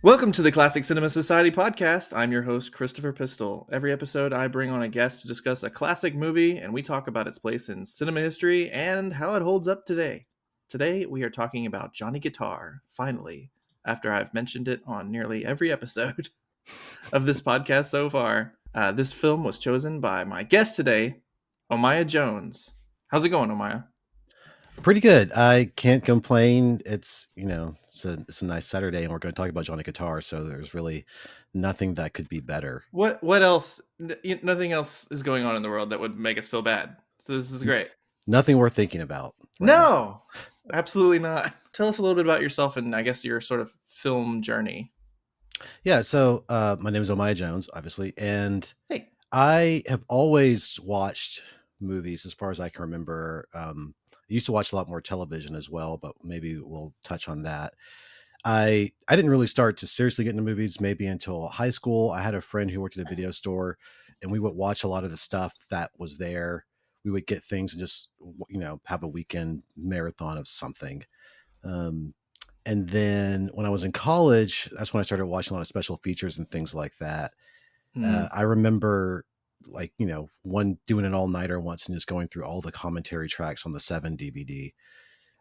Welcome to the Classic Cinema Society podcast. I'm your host, Christopher Pistol. Every episode, I bring on a guest to discuss a classic movie, and we talk about its place in cinema history and how it holds up today. Today, we are talking about Johnny Guitar, finally, after I've mentioned it on nearly every episode of this podcast so far. This film was chosen by my guest today, Omaya Jones. How's it going, Omaya? Pretty good. I can't complain. It's a nice Saturday, and we're going to talk about Johnny Guitar. So there's really nothing that could be better. What else? Nothing else is going on in the world that would make us feel bad. So this is N- great. Nothing worth thinking about right now. No, absolutely not. Tell us a little bit about yourself and I guess your sort of film journey. Yeah. So my name is Omaya Jones, obviously, and Hey. I have always watched movies as far as I can remember. I used to watch a lot more television as well, but maybe we'll touch on that. I didn't really start to seriously get into movies maybe until high school. I had a friend who worked at a video store, and we would watch a lot of the stuff that was there. We would get things and just have a weekend marathon of something. Um, and then when I was in college, that's when I started watching a lot of special features and things like that. Mm. I remember one doing an all nighter once and just going through all the commentary tracks on the 7 DVD,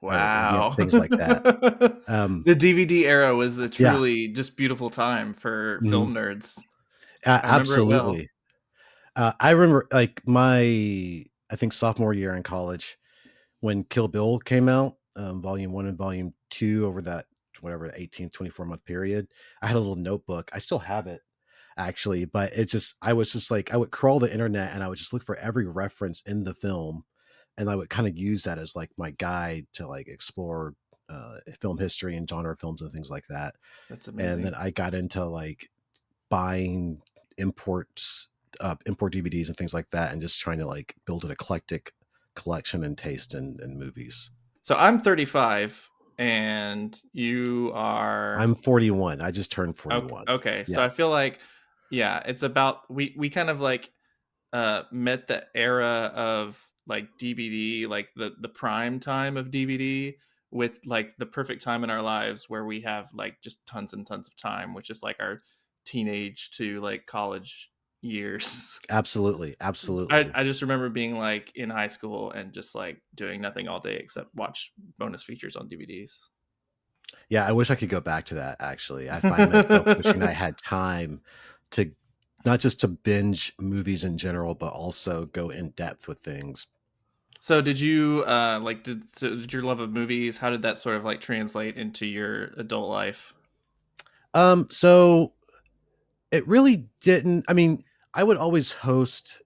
Wow. things like that. Um, The DVD era was a yeah. truly just beautiful time for Mhm. film nerds. I remember it well. Absolutely. I remember like I think sophomore year in college when Kill Bill came out, volume 1 and volume 2 over that whatever 18 24-month period. I had a little notebook. I still have it actually, but it's just I was just like I would crawl the internet and I would just look for every reference in the film, and I would kind of use that as like my guide to like explore film history and genre films and things like that. That's And then amazing. I got into like buying imports import DVDs and things like that, and just trying to like build an eclectic collection and taste in movies. So I'm 35 and you are I'm 41. I just turned okay. 41. Okay. So Yeah. I feel like yeah, it's about we kind of like met the era of like DVD, like the prime time of DVD with like the perfect time in our lives where we have like just tons and tons of time, which is like our teenage to like college years. Absolutely. I, Absolutely. I just remember being like in high school and just like doing nothing all day except watch bonus features on DVDs. Yeah, I wish I could go back to that actually. I find myself wishing I had time to not just to binge movies in general, but also go in depth with things. So did you did your love of movies, how did that sort of like translate into your adult life? So it really didn't. I mean, I would always host,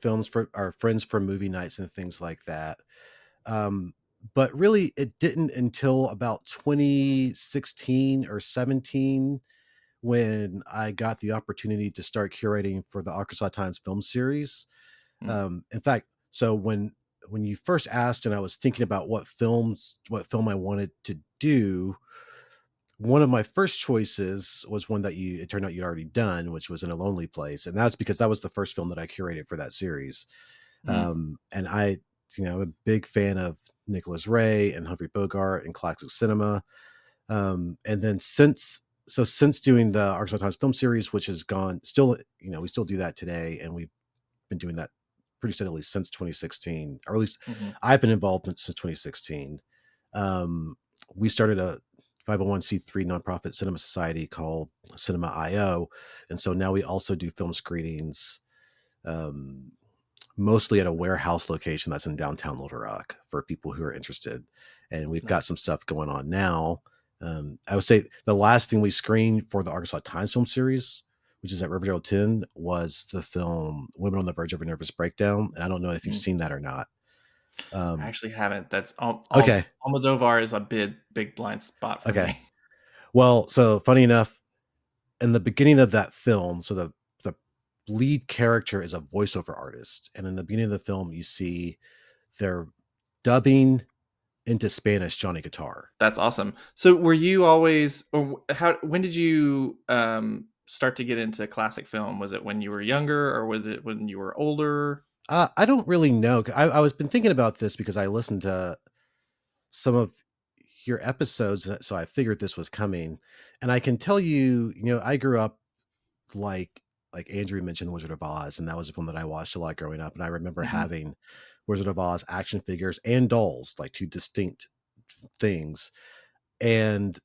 films for our friends for movie nights and things like that. Um, but really, it didn't until about 2016 or 17 when I got the opportunity to start curating for the Arkansas Times film series. Hmm. In fact, so when you first asked, and I was thinking about what film I wanted to do, one of my first choices was one that it turned out you'd already done, which was In a Lonely Place, and that's because that was the first film that I curated for that series. Hmm. And I'm a big fan of Nicholas Ray and Humphrey Bogart and classic cinema. And then since doing the Arkansas Times film series, which has gone still, we still do that today, and we've been doing that pretty steadily since 2016, or at least Hmm. I've been involved since 2016. Um, we started a 501c3 nonprofit cinema society called Cinema IO, and so now we also do film screenings, um, mostly at a warehouse location that's in downtown Little Rock for people who are interested. And we've got some Nice. stuff going on now. I would say the last thing we screened for the Arkansas Times film series, which is at Riverdale 10, was the film Women on the Verge of a Nervous Breakdown. And I don't know if you've Mm. seen that or not. I Um, actually haven't. That's all okay. Almodovar is a big blind spot for Okay. me. Well, so funny enough, in the beginning of that film, so the lead character is a voiceover artist. And in the beginning of the film, you see they're dubbing into Spanish Johnny Guitar. That's awesome. So were you always or how when did you start to get into classic film? Was it when you were younger or was it when you were older? I don't really know. I was been thinking about this because I listened to some of your episodes, so I figured this was coming. And I can tell you, I grew up like Andrew mentioned Wizard of Oz, and that was one that I watched a lot growing up. And I remember Hmm. having Wizard of Oz action figures and dolls, like two distinct things. And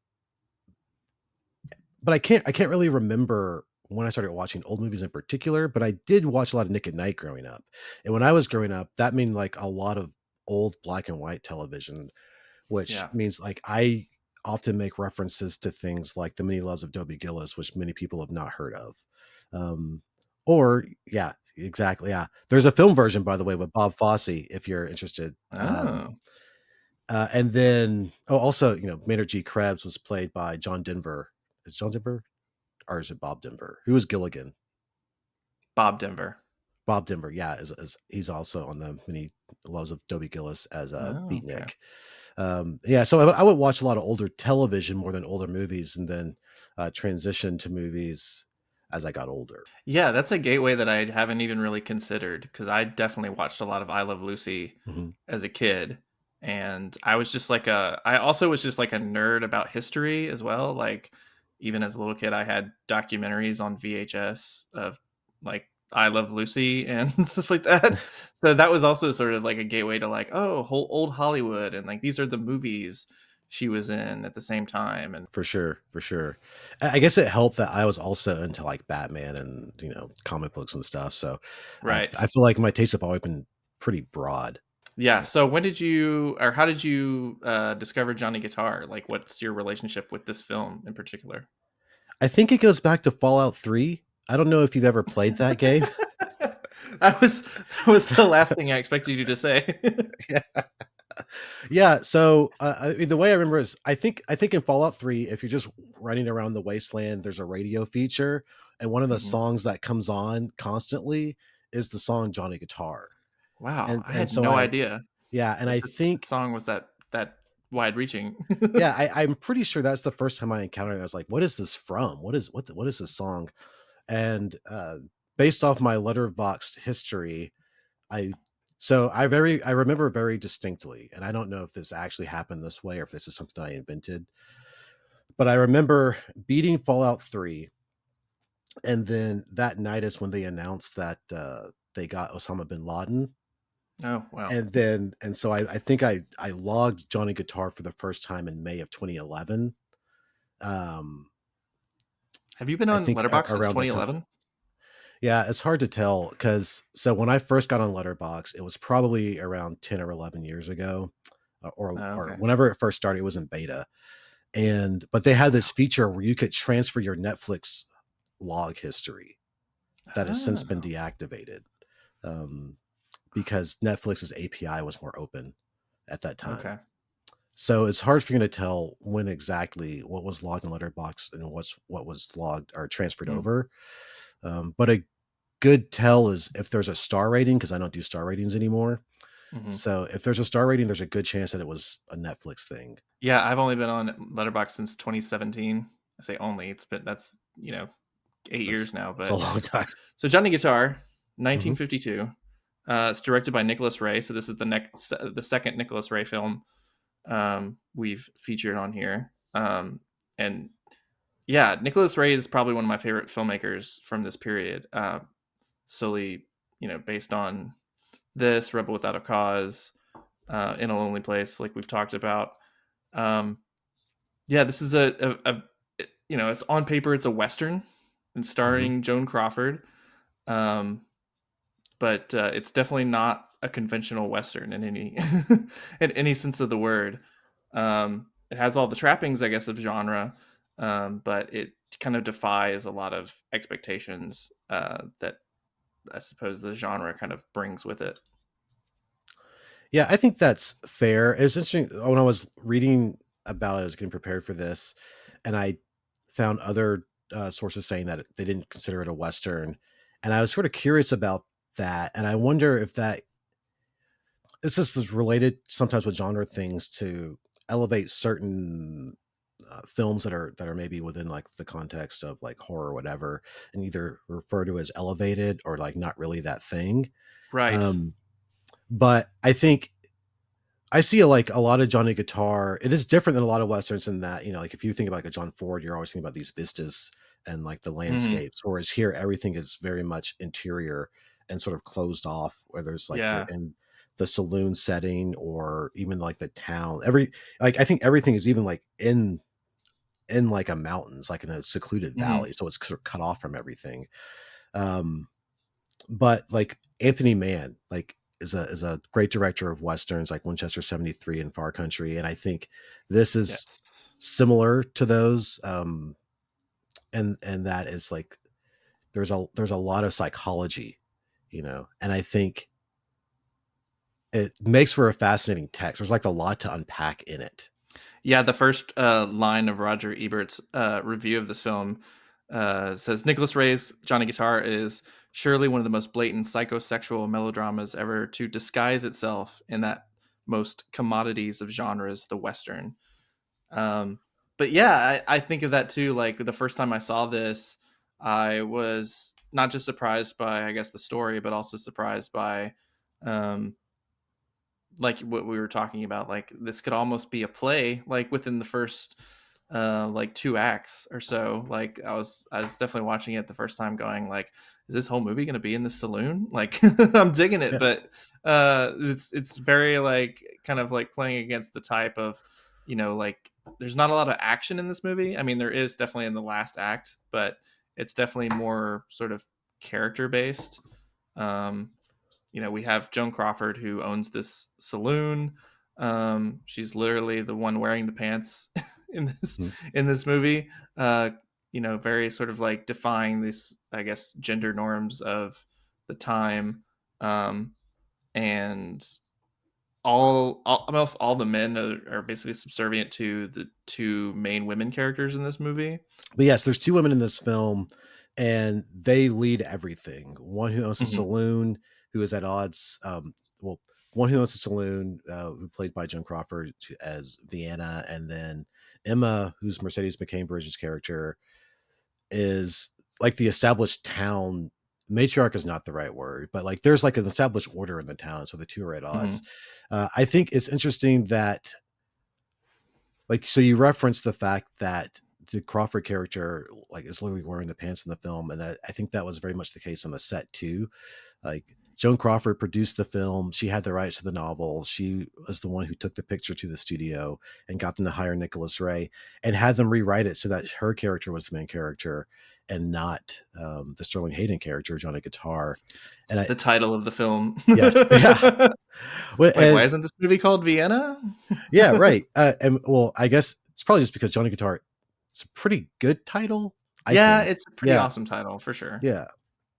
but I can't really remember when I started watching old movies in particular, but I did watch a lot of Nick at Night growing up. And when I was growing up, that meant like a lot of old black and white television, which Yeah. means like I often make references to things like The Many Loves of Dobie Gillis, which many people have not heard of. Um, or yeah, exactly. Yeah. There's a film version, by the way, with Bob Fosse, if you're interested. Oh, And then, also, Maynard G. Krebs was played by John Denver. Is John Denver or is it Bob Denver? Who is Gilligan? Bob Denver. Bob Denver, yeah, is he's also on the Many Loves of Dobie Gillis as a Oh, okay. beatnik. Yeah, so I would watch a lot of older television more than older movies, and then transition to movies as I got older. Yeah, that's a gateway that I haven't even really considered because I definitely watched a lot of I Love Lucy Hmm. as a kid. And I also was just like a nerd about history as well. Like, even as a little kid, I had documentaries on VHS of like I Love Lucy and stuff like that. So that was also sort of like a gateway to like, oh, whole old Hollywood. And like, these are the movies she was in at the same time. And For sure, for sure. I guess it helped that I was also into like Batman and comic books and stuff. So right. I feel like my tastes have always been pretty broad. Yeah. So when did you, or how did you discover Johnny Guitar? Like, what's your relationship with this film in particular? I think it goes back to Fallout 3. I don't know if you've ever played that game. That was the last thing I expected you to say. Yeah, so I mean, the way I remember is I think in Fallout 3, if you're just running around the wasteland, there's a radio feature, and one of the Mhm. songs that comes on constantly is the song Johnny Guitar. Wow, I And had so no I idea yeah, and that I this think song was that wide reaching. yeah, I'm pretty sure that's the first time I encountered it. I was like, what is this from? What is this song? And based off my letterboxed history, I I remember very distinctly, and I don't know if this actually happened this way or if this is something I invented, but I remember beating Fallout 3, and then that night is when they announced that they got Osama bin Laden. Oh, wow. And so I think I logged Johnny Guitar for the first time in May of 2011. Um, Have you been I on think Letterboxd since around that time. 2011? Yeah, it's hard to tell because so when I first got on Letterbox, it was probably around 10 or 11 years ago, Oh, or okay. whenever it first started. It was in beta, and but they had this Wow. feature where you could transfer your Netflix log history that has since been Oh, deactivated, um, because Netflix's API was more open at that time. okay. So it's hard for you to tell when exactly what was logged in Letterbox and what was logged or transferred Mm, over. But a good tell is if there's a star rating, because I don't do star ratings anymore. mhm. So if there's a star rating, there's a good chance that it was a Netflix thing. Yeah, I've only been on Letterboxd since 2017. I say only, that's, 8 years now, That's a but long time. so Johnny Guitar, Hmm. 1952. It's directed by Nicholas Ray, so this is the second Nicholas Ray film we've featured on here. And yeah, Nicholas Ray is probably one of my favorite filmmakers from this period. Solely, based on this Rebel Without a Cause, In a Lonely Place, like we've talked about. Um, yeah, this is it's on paper, it's a western, and Hmm. starring Joan Crawford. Um, but it's definitely not a conventional western in any in any sense of the word. It has all the trappings, I guess, of genre, but it kind of defies a lot of expectations that I suppose the genre kind of brings with it. Yeah, I think that's fair. It's interesting when I was reading about it, I was getting prepared for this, and I found other sources saying that they didn't consider it a Western. And I was sort of curious about that. And I wonder if that this is related sometimes with genre things to elevate certain films that are maybe within like the context of like horror or whatever, and either refer to as elevated or like not really that thing. Right. Um, but I think I see like a lot of Johnny Guitar. It is different than a lot of westerns in that, you know, like if you think about like a John Ford, you're always thinking about these vistas and like the Hmm. landscapes. Whereas here, everything is very much interior and sort of closed off. Whether it's like you're Yeah. in the saloon setting or even like the town. I think everything is even like in like a mountains, like in a secluded Hmm. valley, so it's sort of cut off from everything. Um, but like Anthony Mann, like is a great director of westerns like Winchester 73 and Far Country, and I think this is Yes. similar to those. And that is like there's a lot of psychology, you know, and I think it makes for a fascinating text. There's like a lot to unpack in it. Yeah, the first line of Roger Ebert's review of this film says Nicholas Ray's Johnny Guitar is surely one of the most blatant psychosexual melodramas ever to disguise itself in that most commodities of genres, the Western. Um, but yeah, I think of that too. Like the first time I saw this, I was not just surprised by, I guess, the story, but also surprised by um, like what we were talking about, like this could almost be a play like within the first like 2 acts or so. Like I was definitely watching it the first time going like, is this whole movie going to be in the saloon? Like I'm digging it, Yeah. but it's very like kind of like playing against the type of, like there's not a lot of action in this movie. I mean, there is definitely in the last act, but it's definitely more sort of character based. um we have Joan Crawford who owns this saloon. She's literally the one wearing the pants in this Mhm. in this movie. Uh, very sort of like defying this, I guess, gender norms of the time. Um, and almost all the men are basically subservient to the two main women characters in this movie. But yes, there's two women in this film, and they lead everything. One who owns a Hmm. saloon, who is at odds. Well, one who owns a saloon, who played by Joan Crawford as Vienna, and then Emma, who's Mercedes McCambridge's character, is like the established town. Matriarch is not the right word, but like there's like an established order in the town, so the two are at odds. Hmm. I think it's interesting that like so you referenced the fact that the Crawford character like is literally wearing the pants in the film, and that I think that was very much the case on the set too. Like Joan Crawford produced the film, she had the rights to the novel, she was the one who took the picture to the studio and got them to hire Nicholas Ray and had them rewrite it so that her character was the main character and not the Sterling Hayden character, Johnny Guitar. And I The title of the film. yes, yeah, well, Like, why and isn't this movie called Vienna? yeah, right. And well, I guess it's probably just because Johnny Guitar. It's a pretty good title, I Yeah, think. it's a pretty Yeah, awesome title for sure. yeah.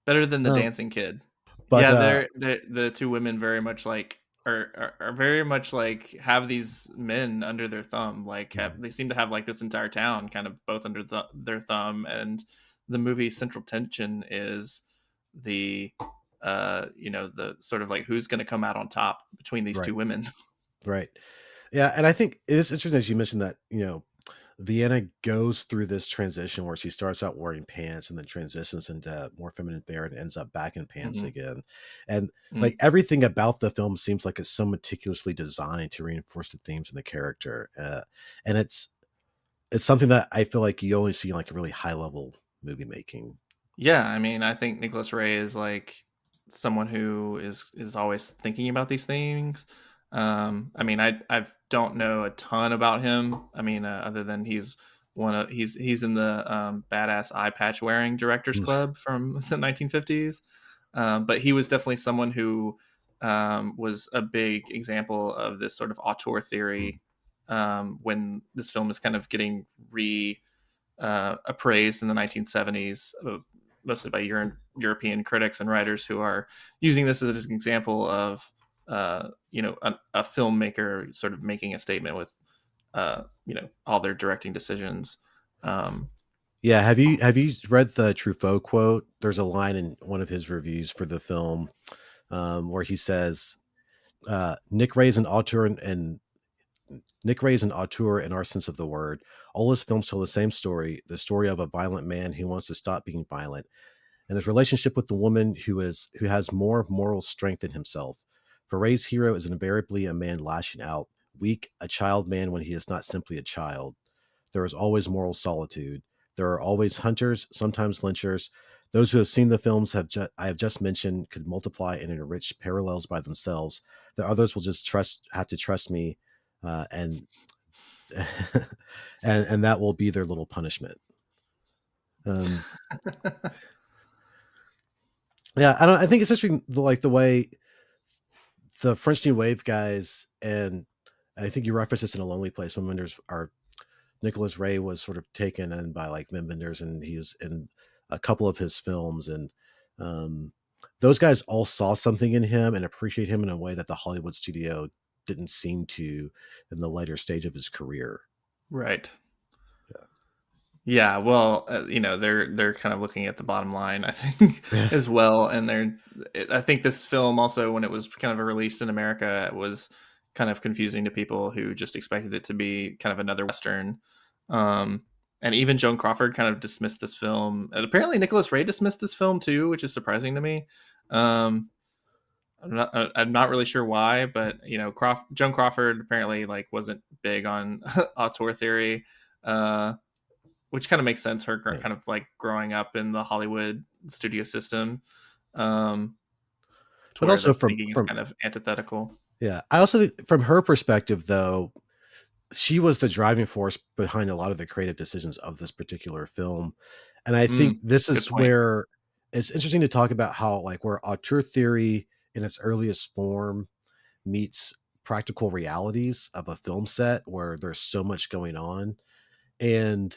Better than The Um, Dancing Kid. but Yeah, they're the two women very much like are very much like have these men under their thumb. Like mhm, they seem to have like this entire town kind of both under their thumb. And the movie's central tension is the the sort of like who's going to come out on top between these right, two women. right. Yeah, and I think it is interesting as you mentioned that Vienna goes through this transition where she starts out wearing pants and then transitions into more feminine fare and ends up back in pants Hmm. again. And Mm. like everything about the film seems like it's so meticulously designed to reinforce the themes and the character. And it's something that I feel like you only see in like a really high level movie making. Yeah, I mean, I think Nicholas Ray is like someone who is always thinking about these things. I mean, I don't know a ton about him. I mean, other than he's in the badass eye patch wearing directors Mm, club from the 1950s. But he was definitely someone who was a big example of this sort of auteur mm. theory when this film is kind of getting appraised in the 1970s, mostly by European critics and writers who are using this as an example of a filmmaker sort of making a statement with all their directing decisions. Um, Yeah, have you read the Truffaut quote? There's a line in one of his reviews for the film where he says, "Nick Ray is an auteur and Nick Ray is an auteur in our sense of the word. All his films tell the same story: the story of a violent man who wants to stop being violent, and his relationship with the woman who has more moral strength than himself. For Ray's hero is invariably a man lashing out, weak, a child man when he is not simply a child. There is always moral solitude. There are always hunters, sometimes lynchers. Those who have seen the films I have just mentioned could multiply and enrich parallels by themselves. The others will just have to trust me, and and that will be their little punishment. Um, yeah, I don't. I think it's interesting, like the way the French New Wave guys, and I think you referenced this in A Lonely Place when Wenders are Nicholas Ray was sort of taken in by like Wim Wenders, and he's in a couple of his films, and um, those guys all saw something in him and appreciate him in a way that the Hollywood studio didn't seem to in the later stage of his career. Right. Yeah, well, they're kind of looking at the bottom line, I think, Yeah. as well. And I think this film also, when it was kind of released in America, it was kind of confusing to people who just expected it to be kind of another Western. Um, and even Joan Crawford kind of dismissed this film. And apparently, Nicholas Ray dismissed this film too, which is surprising to me. Um, I'm not really sure why, but Joan Crawford apparently like wasn't big on auteur theory. Uh, which kind of makes sense. Her Yeah. kind of like growing up in the Hollywood studio system, um, to But where the also thinking is kind of antithetical. yeah, I also think from her perspective though, she was the driving force behind a lot of the creative decisions of this particular film. And I think this Good is point. where it's interesting to talk about how like where auteur theory in its earliest form meets practical realities of a film set where there's so much going on. And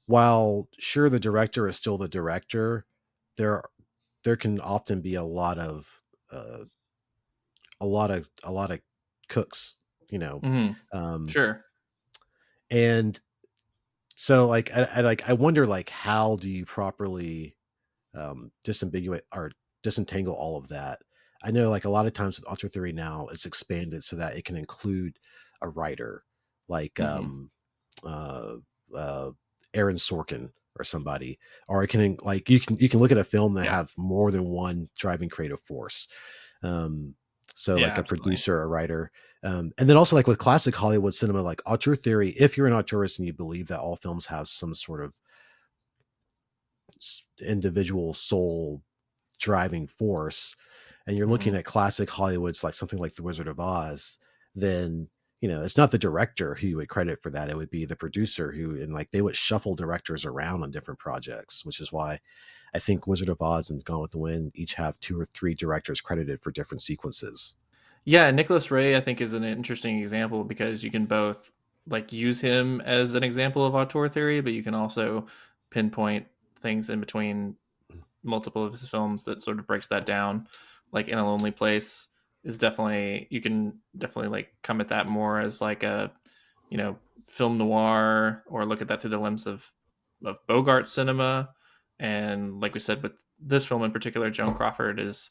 while sure the director is still the director, there there can often be uh, a lot of cooks, you know. Hmm. Um, Sure. and so like I wonder like how do you properly disambiguate or disentangle all of that. I know like a lot of times with auteur theory now it's expanded so that it can include a writer like Hmm. uh, uh, Aaron Sorkin or somebody, or it can like you can look at a film that Yeah. have more than one driving creative force. Um, so Yeah. like a Absolutely. producer, a writer, and then also like with classic Hollywood cinema, like auteur theory. If you're an auteurist and you believe that all films have some sort of individual soul driving force, and you're looking Hmm. at classic Hollywood's like something like The Wizard of Oz, then it's not the director who you would credit for that. It would be the producer who, and like they would shuffle directors around on different projects, which is why I think Wizard of Oz and Gone with the Wind each have two or three directors credited for different sequences. Yeah, Nicholas Ray, I think, is an interesting example because you can both like use him as an example of auteur theory, but you can also pinpoint things in between multiple of his films that sort of breaks that down. Like In a Lonely Place is definitely, you can definitely like come at that more as like a you know film noir, or look at that through the lens of Bogart cinema. And like we said with this film in particular, Joan Crawford is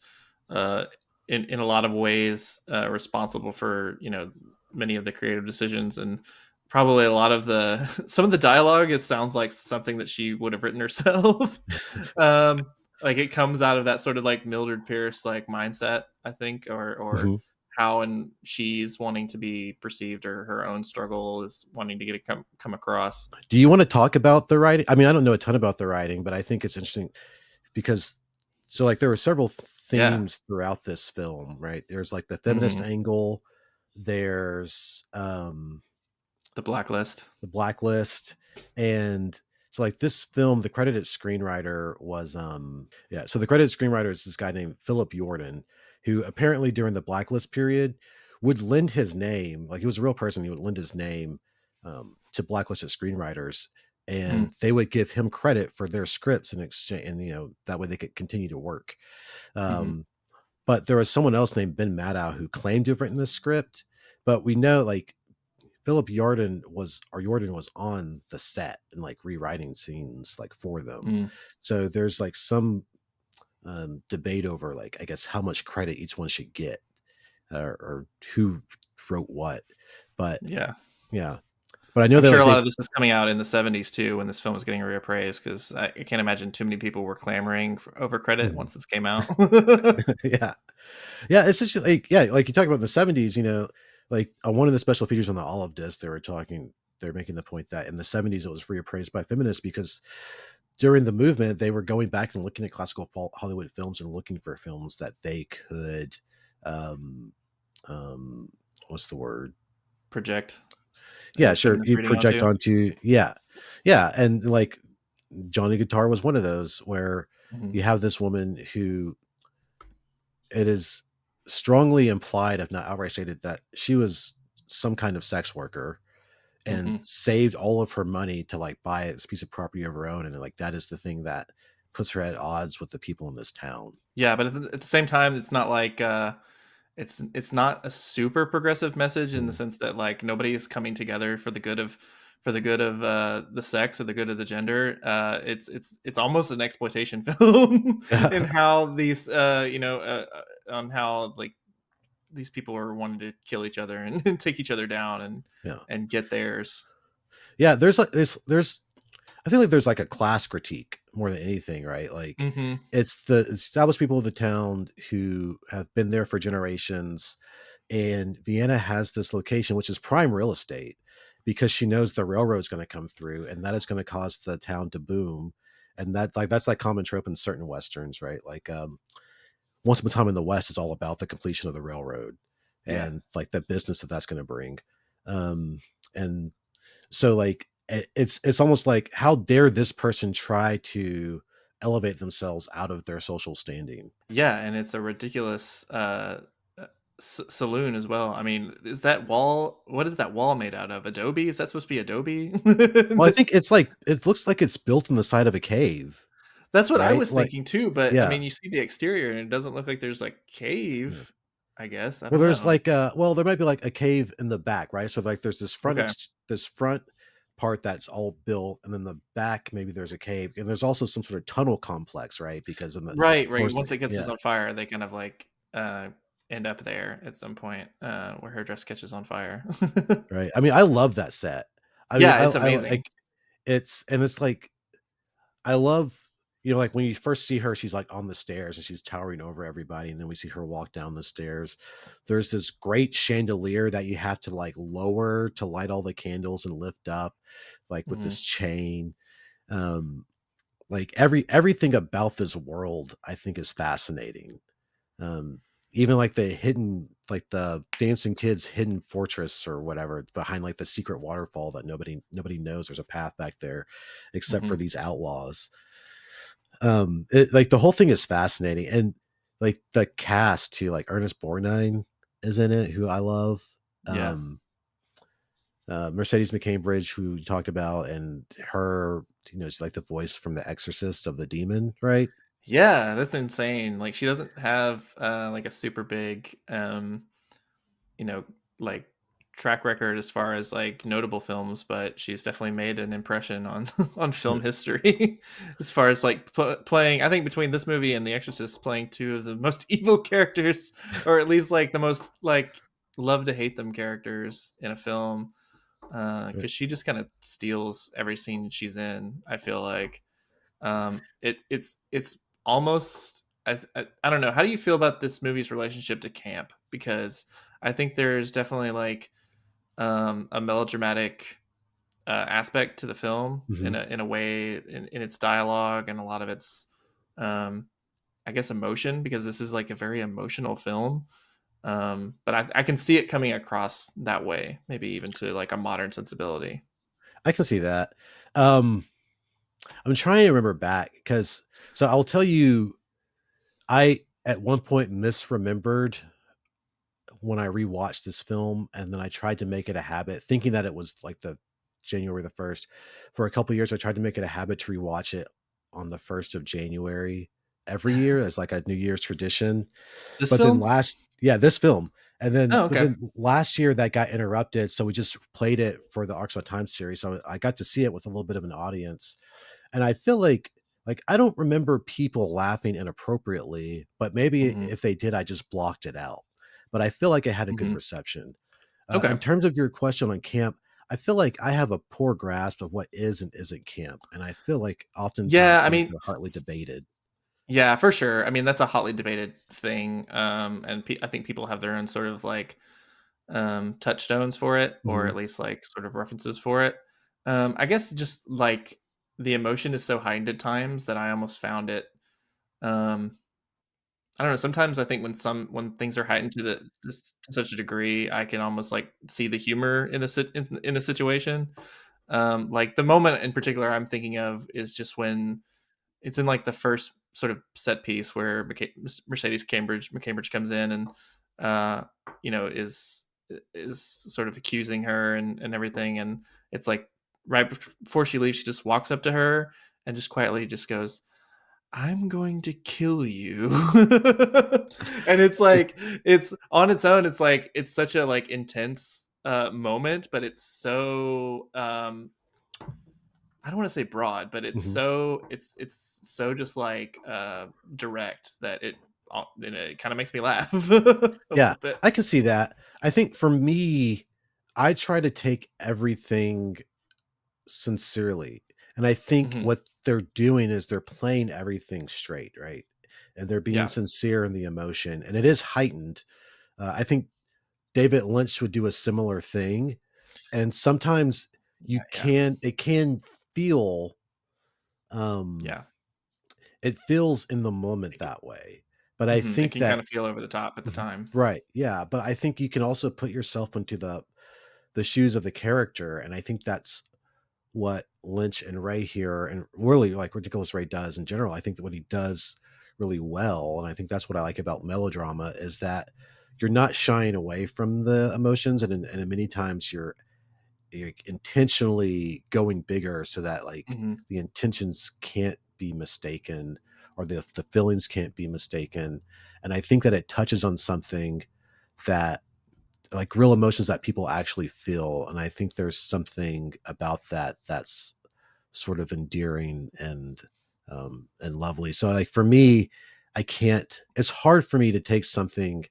uh, in a lot of ways responsible for many of the creative decisions, and probably a lot of the some of the dialogue. It sounds like something that she would have written herself. um, like it comes out of that sort of like Mildred Pierce like mindset, I think, or Mhm. how and she's wanting to be perceived, or her own struggle is wanting to get it come across. Do you want to talk about the writing? I mean, I don't know a ton about the writing, but I think it's interesting because so like there were several Yeah. themes throughout this film, right? There's like the feminist Hmm. angle, there's The Blacklist. the blacklist, and so like this film, the credited screenwriter was so the credited screenwriter is this guy named Philip Jordan, who apparently during the blacklist period would lend his name, like he was a real person, he would lend his name to blacklisted screenwriters, and they would give him credit for their scripts in exchange, and that way they could continue to work. Mm-hmm. um but there was someone else named Ben Maddow who claimed to have written the script, but we know like Jordan was on the set and like rewriting scenes like for them. Mm. So there's like some debate over like I guess how much credit each one should get, or who wrote what. But Yeah. yeah, but I know I'm they sure like a lot they of this is coming out in the 70s too when this film was getting reappraised because I can't imagine too many people were clamoring over credit Mhm. once this came out. Yeah. Yeah, it's just like yeah, like you talk about the 70s, like on one of the special features on the Olive Disc, they're making the point that in the 70s it was reappraised by feminists because during the movement they were going back and looking at classical Hollywood films and looking for films that they could um um what's the word? Project Yeah, a sure. feminist You reading project onto. onto yeah. Yeah, and like Johnny Guitar was one of those where Mhm, you have this woman who it is strongly implied, if not outright stated, that she was some kind of sex worker and mhm. saved all of her money to like buy this piece of property of her own. And then like that is the thing that puts her at odds with the people in this town. Yeah, but at the same time, it's not like, it's not a super progressive message in the Mhm. sense that, like, nobody is coming together for the good of the sex or the good of the gender. It's almost an exploitation film in how these, on how, like, these people are wanting to kill each other and, and take each other down Yeah. and get theirs. Yeah. There's like there's I feel like there's like a class critique more than anything, right? Like Mhm. it's the established people of the town who have been there for generations. And Vienna has this location, which is prime real estate, because she knows the railroad's going to come through and that is going to cause the town to boom. And that's like common trope in certain westerns, right? Like Once Upon a Time in the West is all about the completion of the railroad Yeah. and like the business that that's going to bring. Um, and so like it's almost like how dare this person try to elevate themselves out of their social standing. Yeah, and it's a ridiculous uh, saloon as well. I mean, is that wall? What is that wall made out of? Adobe? Is that supposed to be Adobe? Well, I think This, it's like it looks like it's built in the side of a cave, that's what I right? was Like thinking too. But I yeah. mean, you see the exterior, and it doesn't look like there's like Yeah. cave. I guess I Well, don't there's know. like well, there might be like a cave in the back, right? So like there's Okay, this front part that's all built, and then the back maybe there's a cave, and there's also some sort of tunnel complex, right? Because in the right, right. towards Once the it gets yeah, on fire, they kind of like end up there at some point where her dress catches on fire. right. I mean, I love that set. I mean, Yeah, it's I amazing. like it's like I love like when you first see her, she's like on the stairs and she's towering over everybody, and then we see her walk down the stairs. There's this great chandelier that you have to like lower to light all the candles and lift up, like with Hmm. this chain. Um, like everything about this world, I think, is fascinating. Um, Even like the dancing kids hidden fortress or whatever behind like the secret waterfall that nobody knows there's a path back there except for Hmm. these outlaws. Like the whole thing is fascinating, and like the cast too, like Ernest Borgnine is in it, who I love. Yeah. um Mercedes McCambridge, who you talked about, and her, she's like the voice from The Exorcist of the demon, right? Yeah, that's insane. Like she doesn't have like a super big you know, like track record as far as like notable films, but she's definitely made an impression on on film history as far as like playing. I think between this movie and The Exorcist, playing two of the most evil characters, or at least like the most like love to hate them characters in a film, because she just kind of steals every scene she's in. I feel like it's almost I don't know. How do you feel about this movie's relationship to camp? Because I think there's definitely like a melodramatic aspect to the film Mhm. in a way in its dialogue and a lot of its um, I guess emotion because this is like a very emotional film. But I can see it coming across that way, maybe even to like a modern sensibility. I can see that. um I'm trying to remember back because so I'll tell you, I at one point misremembered when I rewatched this film, and then I tried to make it a habit, thinking that it was like the January the 1st. For a couple years, I tried to make it a habit to rewatch it on the 1st of January every year as like a New Year's tradition. This But then film? this film, and then Oh, but okay. then last year that got interrupted, so we just played it for the Arcs on Time series. So I got to see it with a little bit of an audience, and I feel like I don't remember people laughing inappropriately, but maybe Hmm. if they did, I just blocked it out. But I feel like it had a good Hmm. reception. Okay. In terms of your question on camp, I feel like I have a poor grasp of what is and isn't camp, and I feel like Yeah, oftentimes I things mean, are hotly debated. yeah, for sure. I mean, that's a hotly debated thing, and I think people have their own sort of like touchstones for it, or Hmm. at least like sort of references for it. I guess just like the emotion is so heightened at times that I almost found it. Um, I don't know. Sometimes I think when things are heightened to such a degree, I can almost like see the humor in in the situation. Like the moment in particular I'm thinking of is just when it's in like the first sort of set piece where Mercedes Cambridge comes in and uh, is sort of accusing her and everything, and it's like right before she leaves, she just walks up to her and just quietly just goes, "I'm going to kill you," and it's It's, like it's on its own. It's like it's such a like intense moment, but it's so I don't want to say broad, but mhm. it's so just like direct that it kind of makes me laugh a Yeah, little bit. I can see that. I think for me, I try to take everything sincerely. And I think Hmm. what they're doing is they're playing everything straight, right? And they're being Yeah, sincere in the emotion, and it is heightened. I think David Lynch would do a similar thing, and sometimes yeah, it can feel um yeah. it feels in the moment that way. But I It think can kind that of feel over the top at the time. right, yeah, but I think you can also put yourself into the shoes of the character, and I think that's what Lynch and Ray here, and really like Ridiculous Ray does in general. I think that what he does really well, and I think that's what I like about melodrama, is that you're not shying away from the emotions, and many times you're intentionally going bigger so that like Hmm. the intentions can't be mistaken, or the feelings can't be mistaken. And I think that it touches on something that, like, real emotions that people actually feel, and I think there's something about that that's sort of endearing and lovely. So like for me, I can't it's hard for me to take something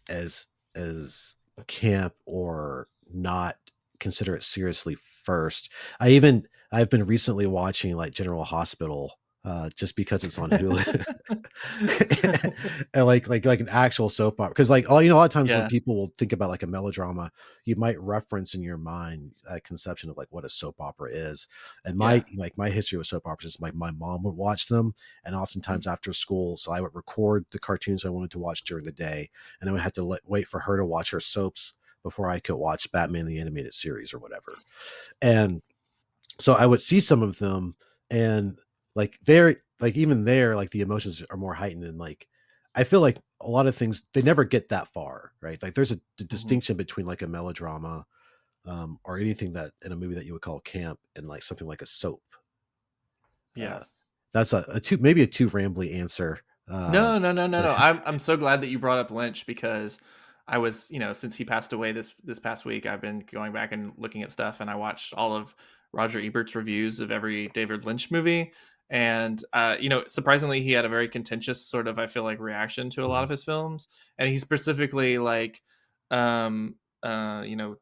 as camp or not consider it seriously first. I've been recently watching like General Hospital, just because it's on Hulu. And like an actual soap opera, because like, a lot of times when Yeah, people will think about like a melodrama, you might reference in your mind a conception of like what a soap opera is. And yeah. my history with soap operas is my mom would watch them, and Mhm. oftentimes after school, so I would record the cartoons I wanted to watch during the day, and I would have to wait for her to watch her soaps before I could watch Batman the Animated Series or whatever. And so I would see some of them, and like they're like, even there, like the emotions are more heightened, and like I feel like a lot of things they never get that far, right? Like there's a Mhm. distinction between like a melodrama, or anything that in a movie that you would call camp, and like something like a soap. Yeah. Uh, that's a too maybe a too rambly answer. No, no, no, no, But no. I'm so glad that you brought up Lynch because I was, since he passed away this past week, I've been going back and looking at stuff, and I watched all of Roger Ebert's reviews of every David Lynch movie. And surprisingly, he had a very contentious sort of, I feel like, reaction to a lot Mhm. of his films. And he specifically like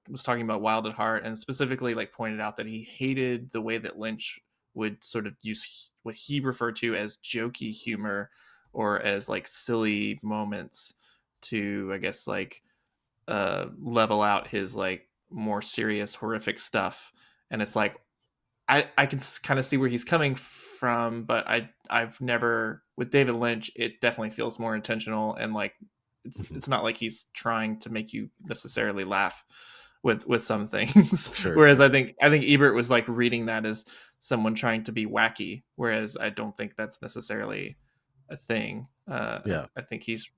was talking about Wild at Heart, and specifically like pointed out that he hated the way that Lynch would sort of use what he referred to as jokey humor, or as like silly moments to, I guess, like level out his like more serious horrific stuff. And it's like I can kind of see where he's coming from, but I've never, with David Lynch, it definitely feels more intentional, and like Mhm. it's not like he's trying to make you necessarily laugh with some things. Sure, Whereas sure. I think Ebert was like reading that as someone trying to be wacky, whereas I don't think that's necessarily a thing. Yeah, I think he's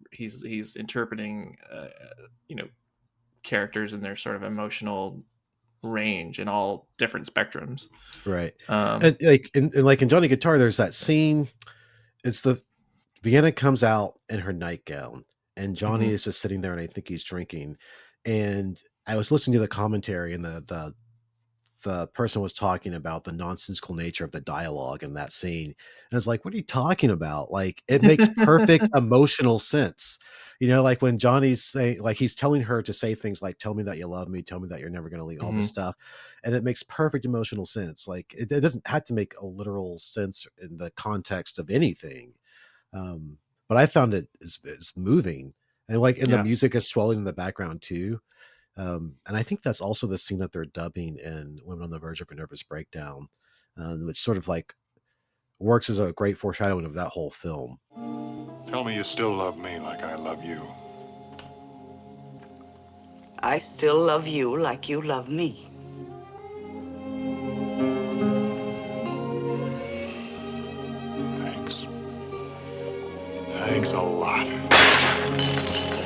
interpreting you know characters and their sort of emotional range in all different spectrums. right. Um, And like in Johnny Guitar, there's that scene. It's the Vienna comes out in her nightgown, and Johnny mhm, is just sitting there, and I think he's drinking. And I was listening to the commentary, and the person was talking about the nonsensical nature of the dialogue in that scene. And it's like, what are you talking about? Like, it makes perfect emotional sense. You know, like when Johnny's saying, like, he's telling her to say things like, tell me that you love me, tell me that you're never going to leave, all this Mhm. stuff. And it makes perfect emotional sense. Like, it doesn't have to make a literal sense in the context of anything. Um, but I found is moving. And like, and the Yeah. music is swelling in the background too. And I think that's also the scene that they're dubbing in Women on the Verge of a Nervous Breakdown, which sort of like works as a great foreshadowing of that whole film. Tell me you still love me like I love you. I still love you like you love me. Thanks. Thanks a lot.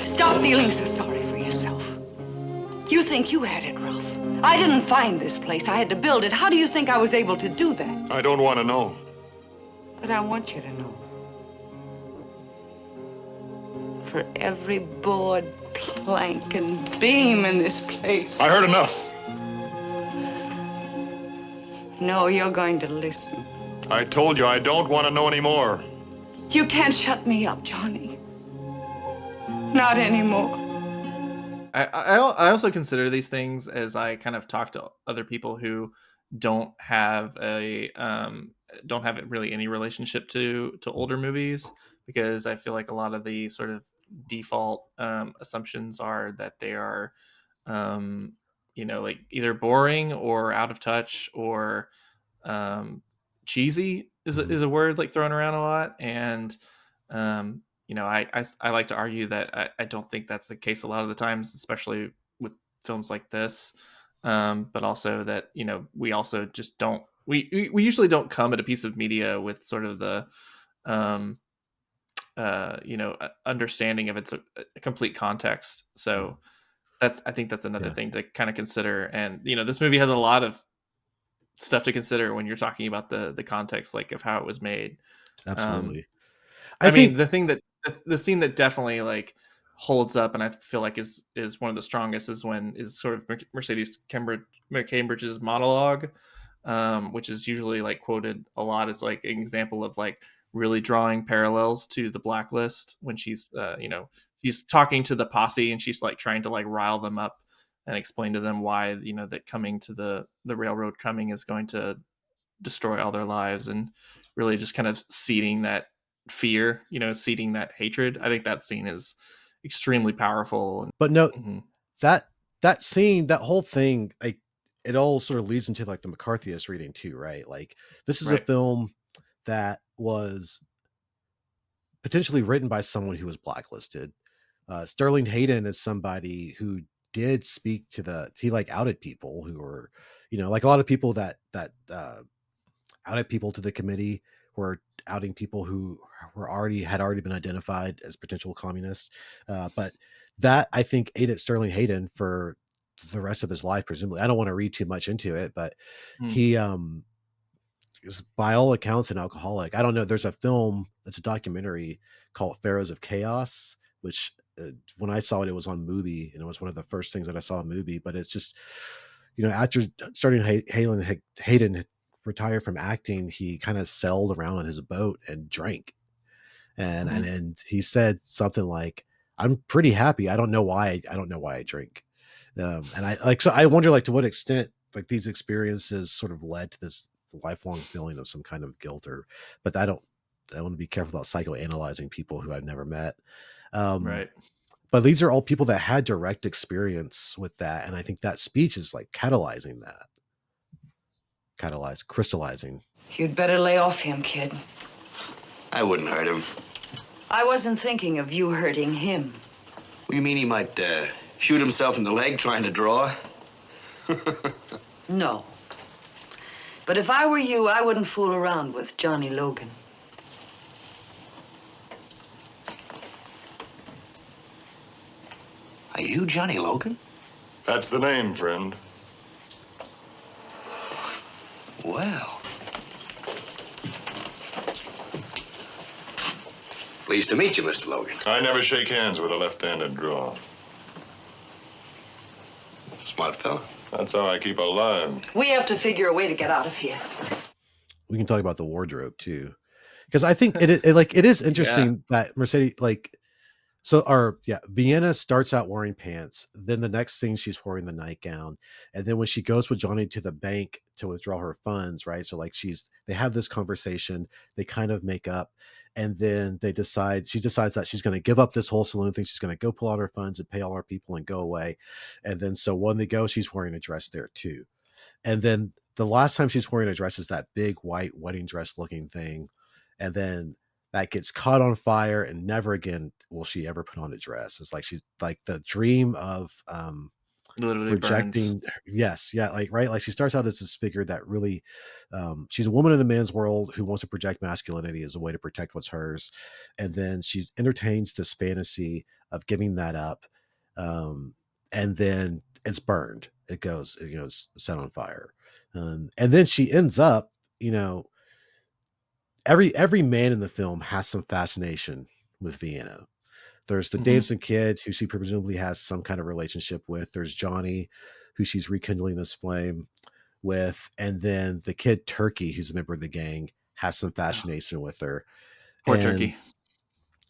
Stop feeling so sorry for yourself. You think you had it rough. I didn't find this place. I had to build it. How do you think I was able to do that? I don't want to know. But I want you to know. For every board, plank, and beam in this place. I heard enough. No, you're going to listen. I told you I don't want to know anymore. You can't shut me up, Johnny. Not anymore. I also consider these things as I kind of talk to other people who don't have don't have really any relationship to older movies, because I feel like a lot of the sort of default assumptions are that they are um, like either boring or out of touch or um, cheesy Mhm. is a word like thrown around a lot. And I like to argue that I don't think that's the case a lot of the times, especially with films like this. But also that we also just don't we usually don't come at a piece of media with sort of the um, understanding of its a complete context. Mhm. So I think that's another Yeah, thing to kind of consider. And this movie has a lot of stuff to consider when you're talking about the context, like of how it was made. Um, absolutely. I I mean, think, the scene that definitely like holds up, and I feel like is one of the strongest, is sort of Mercedes Cambridge's monologue, which is usually like quoted a lot as like an example of like really drawing parallels to the Blacklist, when she's talking to the posse and she's like trying to like rile them up and explain to them why that coming to the railroad coming is going to destroy all their lives, and really just kind of seeding that fear, seeding that hatred. I think that scene is extremely powerful. but no, Mhm. that that scene, that whole thing, like, it all sort of leads into like the McCarthyist reading too, right? Like, this is a Right. film that was potentially written by someone who was blacklisted. Sterling Hayden is somebody who did speak to he like outed people who were, like a lot of people that outed people to the committee were outing people who had already been identified as potential communists. But that, I think, aided Sterling Hayden for the rest of his life, presumably. I don't want to read too much into it, but Mm. he is by all accounts an alcoholic. I don't know. There's a film, it's a documentary called Pharaohs of Chaos, which when I saw it, it was on Mubi, and it was one of the first things that I saw on Mubi. But it's just, after starting Hayden had retired from acting, he kind of sailed around on his boat and drank. Mhm. And he said something like, "I'm pretty happy. I don't know why. I don't know why I drink." And I like, so I wonder, like, to what extent like these experiences sort of led to this lifelong feeling of some kind of guilt, but I want to be careful about psychoanalyzing people who I've never met. Um, Right. but these are all people that had direct experience with that. And I think that speech is like crystallizing. You'd better lay off him, kid. I wouldn't hurt him. I wasn't thinking of you hurting him. What do you mean he might shoot himself in the leg trying to draw? No. But if I were you, I wouldn't fool around with Johnny Logan. Are you Johnny Logan? That's the name, friend. Well. Pleased to meet you, Mr. Logan. I never shake hands with a left-handed draw. Smart fella. That's how I keep alive. We have to figure a way to get out of here. We can talk about the wardrobe too, because I think it is Yeah. interesting that Mercedes Vienna starts out wearing pants. Then the next thing she's wearing the nightgown, and then when she goes with Johnny to the bank to withdraw her funds, right? So like they have this conversation, they kind of make up, and then she decides that she's going to give up this whole saloon thing. She's going to go pull out her funds and pay all her people and go away. And then so when they go, she's wearing a dress there too. And then the last time she's wearing a dress is that big white wedding dress looking thing. And then that gets caught on fire and never again will she ever put on a dress. It's like she's like the dream of Literally burns. projecting. Yes, yeah, like right, like she starts out as this figure that really she's a woman in a man's world who wants to project masculinity as a way to protect what's hers, and then she entertains this fantasy of giving that up, and then it's burned. It goes set on fire, and then she ends up, you know, every man in the film has some fascination with Vienna. There's the Hmm. dancing kid who she presumably has some kind of relationship with. There's Johnny, who she's rekindling this flame with, and then the kid Turkey, who's a member of the gang, has some Oh, fascination with her. poor And turkey.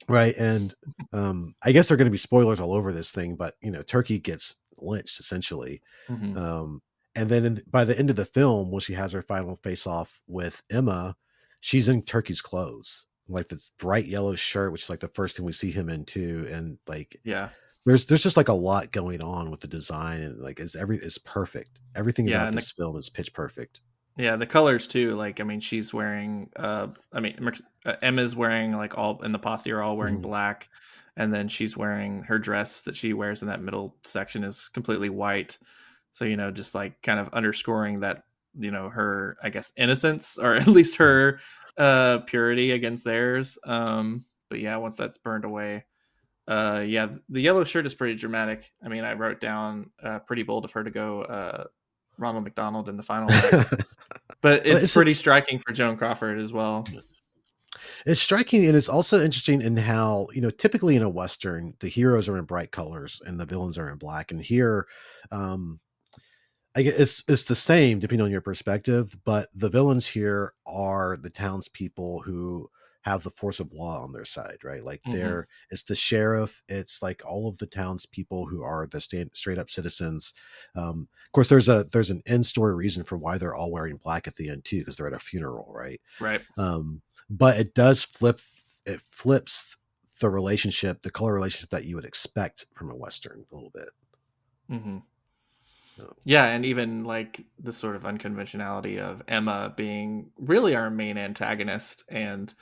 right, and I guess there are going to be spoilers all over this thing, but Turkey gets lynched essentially. Hmm. Um, and then by the end of the film, when she has her final face off with Emma, she's in Turkey's clothes, like this bright yellow shirt, which is like the first thing we see him in too. And like Yeah. there's just like a lot going on with the design, and like it's perfect. Everything Yeah. about And this film is pitch perfect. yeah, the colors too. Like, I mean, she's wearing. Emma's wearing like all, and the posse are all wearing Mhm. black, and then she's wearing her dress that she wears in that middle section is completely white. So just like kind of underscoring that her, I guess, innocence, or at least Mhm. her purity against theirs. But yeah, once that's burned away, yeah, the yellow shirt is pretty dramatic. I mean, I wrote down pretty bold of her to go Ronald McDonald in the final line. But But it's pretty striking for Joan Crawford as well. it's striking, and it's also interesting in how typically in a western the heroes are in bright colors and the villains are in black, and here um I guess it's the same depending on your perspective, but the villains here are the townspeople who have the force of law on their side, right? Like Hmm. it's the sheriff, it's like all of the townspeople who are the straight up citizens. Of course, there's an end story reason for why they're all wearing black at the end too, because they're at a funeral, right? Right. But it does it flips the color relationship that you would expect from a western a little bit. Hmm. Um, Yeah, and even like the sort of unconventionality of Emma being really our main antagonist, and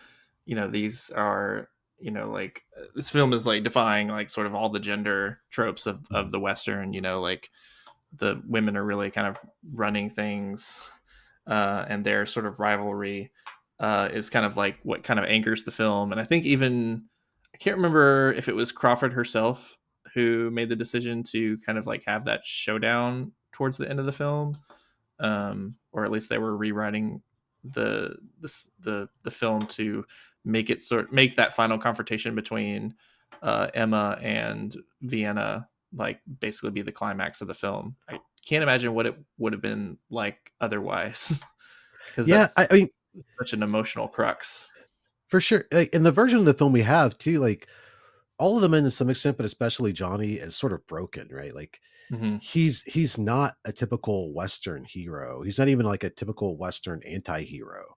these are like this film is like defying like sort of all the gender tropes of the Western. Like the women are really kind of running things, and their sort of rivalry is kind of like what kind of anchors the film. And I think even I can't remember if it was Crawford herself who made the decision to kind of like have that showdown towards the end of the film, or at least they were rewriting the film to make that final confrontation between Emma and Vienna like basically be the climax of the film. I can't imagine what it would have been like otherwise, because yeah, I that's mean, such an emotional crux. for sure. Like, in the version of the film we have too, like all of the men to some extent, but especially Johnny is sort of broken, right? Like Hmm. he's not a typical Western hero. He's not even like a typical Western anti-hero.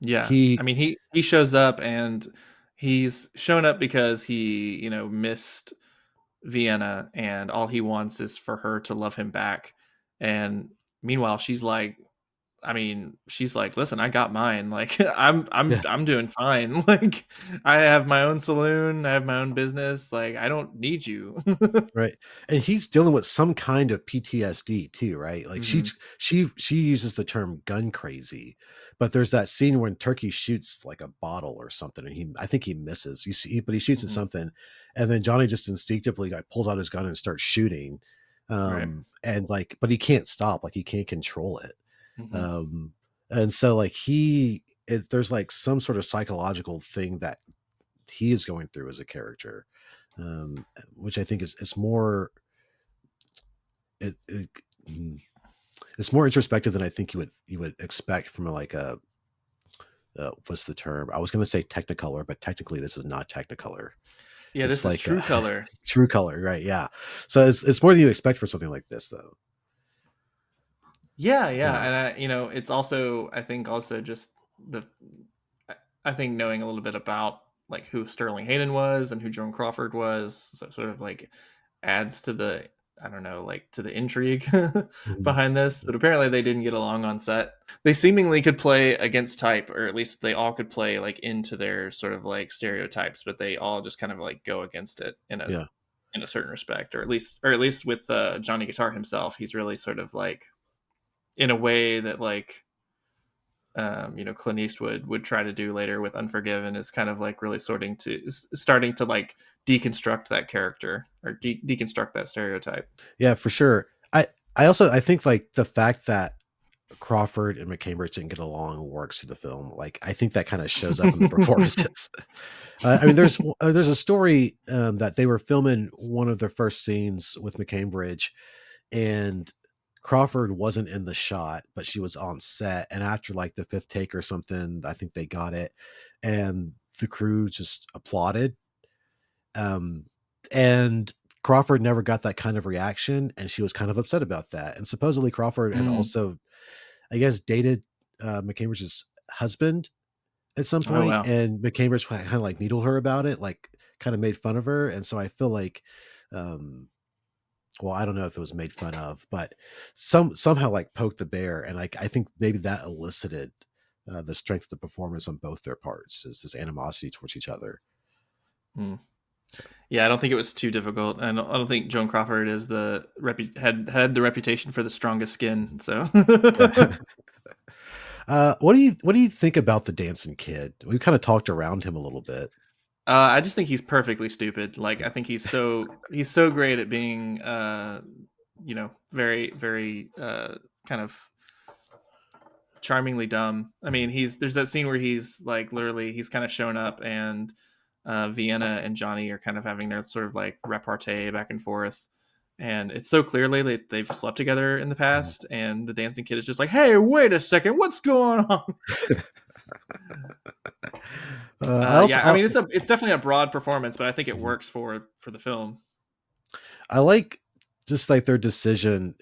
Yeah, I He mean he shows up, and he's shown up because he missed Vienna, and all he wants is for her to love him back. And meanwhile, she's like, listen, I got mine. Like yeah, I'm doing fine. Like I have my own saloon, I have my own business. Like I don't need you. right. And he's dealing with some kind of PTSD too, right? Like Hmm. she uses the term gun crazy, but there's that scene when Turkey shoots like a bottle or something, and I think he misses. You see, but he shoots at Hmm. something, and then Johnny just instinctively like pulls out his gun and starts shooting. Right. And like, but he can't stop, like he can't control it. Hmm. Um, and so like there's like some sort of psychological thing that he is going through as a character, which I think is more it, it mm. It's more introspective than I think you would expect from like a what's the term? I was going to say Technicolor, but technically this is not Technicolor. Yeah, It's this is like True Color. True Color, right? Yeah. So it's more than you expect for something like this, though. Yeah, yeah, Um, and it's also I think also just the I think knowing a little bit about like who Sterling Hayden was and who Joan Crawford was, so sort of like adds to the I don't know, like to the intrigue mhm. behind this. But apparently they didn't get along on set. They seemingly could play against type, or at least they all could play like into their sort of like stereotypes, but they all just kind of like go against it Yeah. in a certain respect, or at least with Johnny Guitar himself, he's really sort of like in a way that like Clint Eastwood would try to do later with Unforgiven, is kind of like really starting to like deconstruct that character or deconstruct that stereotype. Yeah, for sure. I think like the fact that Crawford and McCambridge didn't get along works to the film. Like I think that kind of shows up in the performances. I mean, there's a story that they were filming one of their first scenes with McCambridge, and Crawford wasn't in the shot, but she was on set. And after like the fifth take or something, I think they got it, and the crew just applauded. And Crawford never got that kind of reaction, and she was kind of upset about that. And supposedly Crawford had Mm. also, I guess, dated McCambridge's husband at some Oh point, wow. and McCambridge kind of like needled her about it, like kind of made fun of her. And so I feel like, um, well, I don't know if it was made fun of, but somehow like poked the bear, and like I think maybe that elicited the strength of the performance on both their parts, is this animosity towards each other. Mm. Yeah, I don't think it was too difficult. I don't think Joan Crawford is had the reputation for the strongest skin. So Yeah. What do you think about the dancing kid? We kind of talked around him a little bit. I just think he's perfectly stupid. Like I think he's so great at being very very kind of charmingly dumb. I mean, there's that scene where he's like literally he's kind of shown up, and Vienna and Johnny are kind of having their sort of like repartee back and forth. And it's so clearly they've slept together in the Mhm. past, and the dancing kid is just like, "Hey, wait a second, what's going on?" I also Yeah, I mean it's definitely a broad performance, but I think it works for the film. I like just like their decision,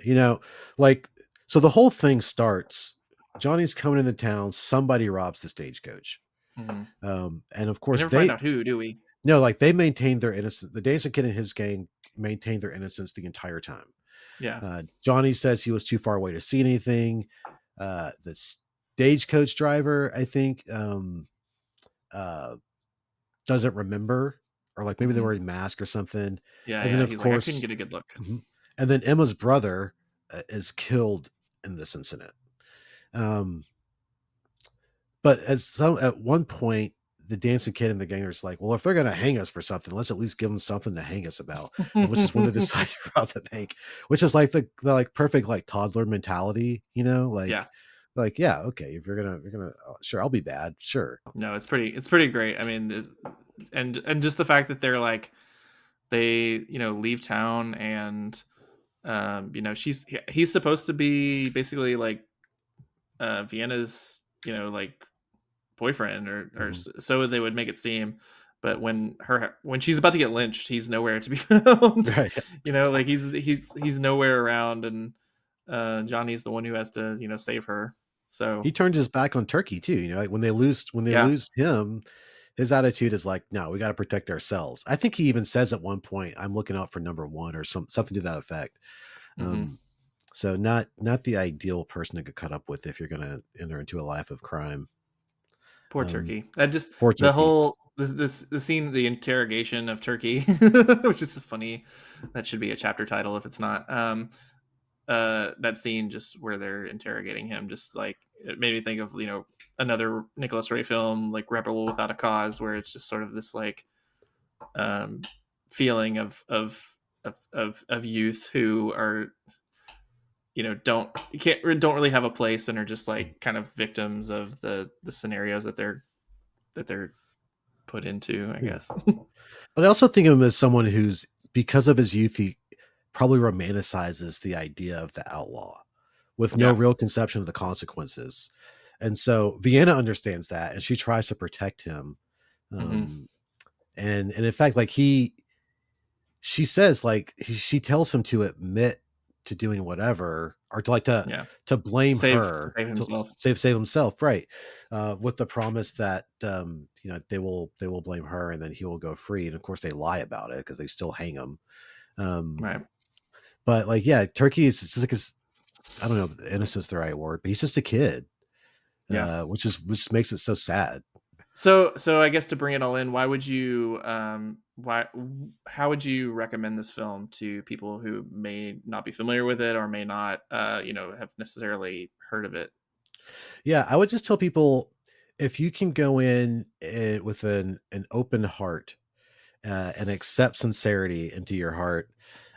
like so the whole thing starts. Johnny's coming into town. Somebody robs the stagecoach, Mhm. and of We course never find they out who, do we? no, like they maintain their innocence. The dancing kid and his gang maintained their innocence the entire time. Yeah. Johnny says he was too far away to see anything. The stagecoach driver, I think, uh, doesn't remember, or like maybe they were Mhm. wearing mask or something. Yeah, And then yeah. of He's like, I couldn't course, get a good look. mhm. And then Emma's brother is killed in this incident. Um, but at one point, the dancing kid and the gang are just like, well, if they're gonna hang us for something, let's at least give them something to hang us about. And which is when they decide to rob the bank, which is like the like perfect like toddler mentality, Yeah. like yeah, okay, if you're gonna sure, I'll be bad, sure. No, it's pretty great. I mean, and just the fact that they're like they leave town, and he's supposed to be basically like Vienna's like boyfriend, Mhm. so they would make it seem. But when she's about to get lynched, he's nowhere to be found. Right. Like he's nowhere around, and Johnny's the one who has to save her. So He turned his back on Turkey too. Like when they yeah. lose him, his attitude is like, no, we got to protect ourselves. I think he even says at one point, I'm looking out for number one, or something to that effect. Hmm. Um, so not the ideal person to get caught up with if you're going to enter into a life of crime. Poor Um, Turkey. That just for the Turkey. whole the scene, the interrogation of Turkey, which is funny. That should be a chapter title if it's not. That scene just where they're interrogating him, just like it made me think of another Nicholas Ray film, like Rebel Without a Cause, where it's just sort of this like um, feeling of youth who are don't really have a place, and are just like kind of victims of the scenarios that they're put into, I Yeah. guess. But I also think of him as someone who's, because of his youth, he probably romanticizes the idea of the outlaw, with no real conception of the consequences. And so Vienna understands that, and she tries to protect him. And in fact, like she says, like she tells him to admit to doing whatever, or to like to blame her, save to himself. save himself, right? With the promise that they will blame her, and then he will go free. And of course, they lie about it because they still hang him. Right. But like, yeah, Turkey is just like I don't know if innocent's the right word, but he's just a kid. Yeah. Which makes it so sad. So I guess to bring it all in, how would you recommend this film to people who may not be familiar with it or may not have necessarily heard of it? Yeah, I would just tell people, if you can go in with an open heart and accept sincerity into your heart.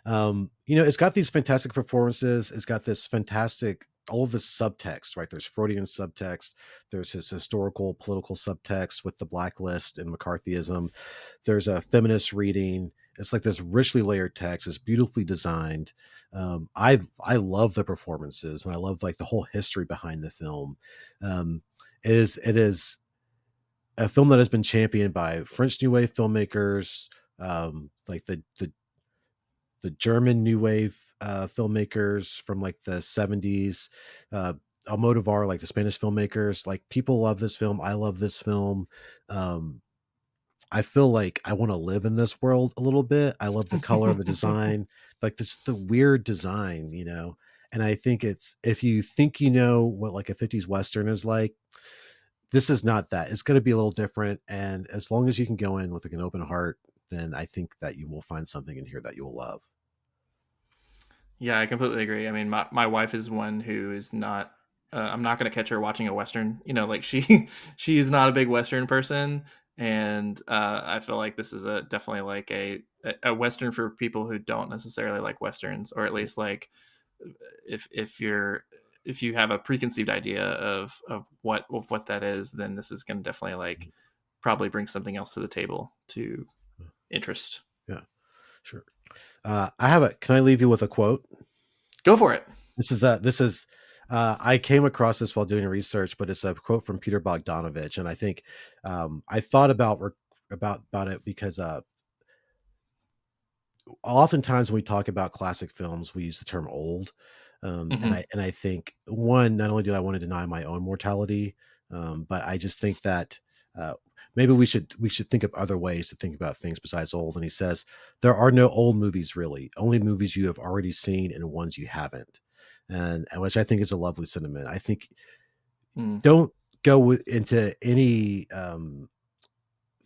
It's got these fantastic performances. It's got this fantastic, all of this subtext, right? There's Freudian subtext. There's his historical, political subtext with the blacklist and McCarthyism. There's a feminist reading. It's like this richly layered text. It's beautifully designed. I love the performances, and I love like the whole history behind the film. It is a film that has been championed by French New Wave filmmakers, like the German New Wave filmmakers from like the 70s, Almodovar, like the Spanish filmmakers. Like, people love this film. I love this film. I feel like I want to live in this world a little bit. I love the color, the design, like the weird design, And I think if you think what like a 50s Western is like, this is not that. It's going to be a little different. And as long as you can go in with like an open heart, then I think that you will find something in here that you will love. Yeah, I completely agree. I mean, my wife is one who is not. I'm not going to catch her watching a Western. Like she's not a big Western person, and I feel like this is definitely like a Western for people who don't necessarily like Westerns, or at least like if you have a preconceived idea of what that is, then this is going to definitely like probably bring something else to the table to interest. Yeah, sure. Can I leave you with a quote? Go for it. This is I came across this while doing research, but it's a quote from Peter Bogdanovich. And I think I thought about it because oftentimes when we talk about classic films, we use the term old. And I think, one, not only do I want to deny my own mortality, but I just think that maybe we should think of other ways to think about things besides old. And he says, there are no old movies, really, only movies you have already seen and ones you haven't. And which I think is a lovely sentiment. I think don't go into any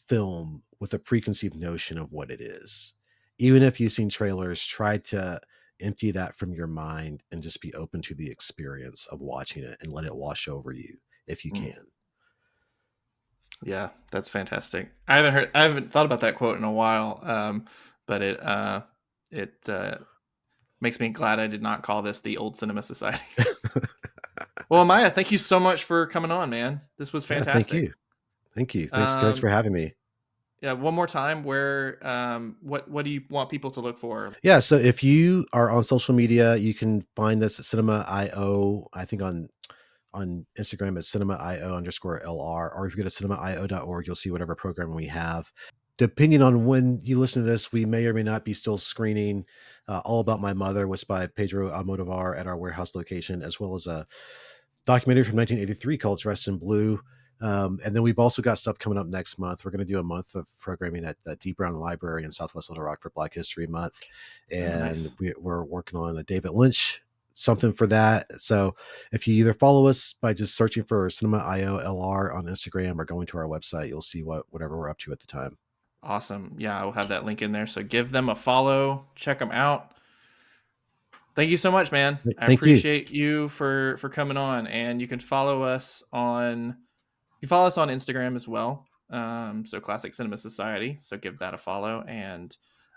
film with a preconceived notion of what it is. Even if you've seen trailers, try to empty that from your mind and just be open to the experience of watching it and let it wash over you if you can. Yeah, that's fantastic. I haven't thought about that quote in a while, but it makes me glad I did not call this the Old Cinema Society. Well, Omaya, thank you so much for coming on, man. This was fantastic. Yeah, thank you. Thanks for having me. Yeah, one more time, where what do you want people to look for? Yeah, so if you are on social media, you can find us at Cinema.io. I think on Instagram at cinema.io_LR, or if you go to cinema.io.org, you'll see whatever programming we have. Depending on when you listen to this, we may or may not be still screening All About My Mother, which by Pedro Almodovar, at our warehouse location, as well as a documentary from 1983 called Dressed in Blue. And then we've also got stuff coming up next month. We're going to do a month of programming at the Deep Brown Library in Southwest Little Rock for Black History Month. And we're working on a David Lynch something for that. So if you either follow us by just searching for Cinema.io LR on Instagram or going to our website, you'll see whatever we're up to at the time. Awesome. Yeah, I will have that link in there. So give them a follow, check them out. Thank you so much, man. I appreciate you for coming on. And you can follow us on Instagram as well. So Classic Cinema Society. So give that a follow. And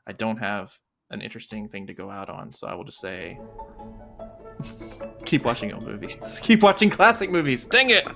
I don't have an interesting thing to go out on, so I will just say keep watching old movies. Keep watching classic movies. Dang it.